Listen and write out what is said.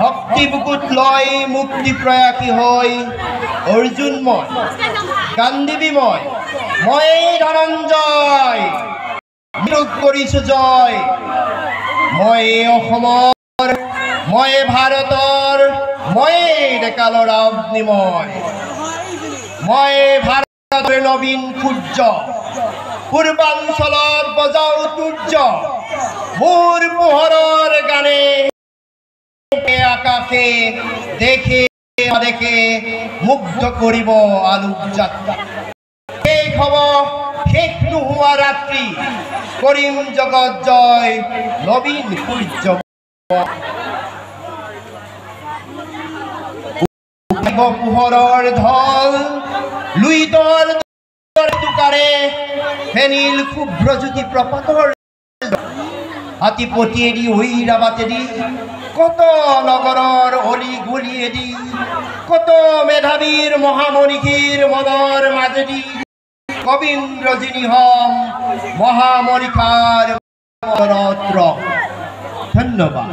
ভক্তি বুকুত লয় মুক্তি প্ৰয়াসী হৈ অৰ্জুনময় গান্ধীবীময় মই ধনঞ্জয় বিৰোধ কৰিছো জয় মই অসমৰ মই ভাৰতৰ মই ডেকালৰ অগ্নিময় মই ভাৰতৰ নবীন সূৰ্য পূৰ্বাঞ্চলত বজাও তুৰ্য মোৰ পোহৰৰ গানে আকাশে দেখে দেখে মুগ্ধ কৰিব আলোক যাত্ৰা শেষ হ'ব শেষ নোহোৱা ৰাত্ৰি কৰিম জগত জয় নবীন সূৰ্য পোহৰৰ ঢল লুইতৰ টুকাৰে ফেনিল শুভ্ৰজ্যোতি প্ৰপাতৰ হাতী পতিয়েদি ঐৰাবাতেদি কত নগৰৰ অলি গলিয়েদি কত মেধাবীৰ মহামনীষীৰ মনৰ মাজেদি কবীন্দ্ৰজিনী হম মহামনীষাৰ ধন্যবাদ।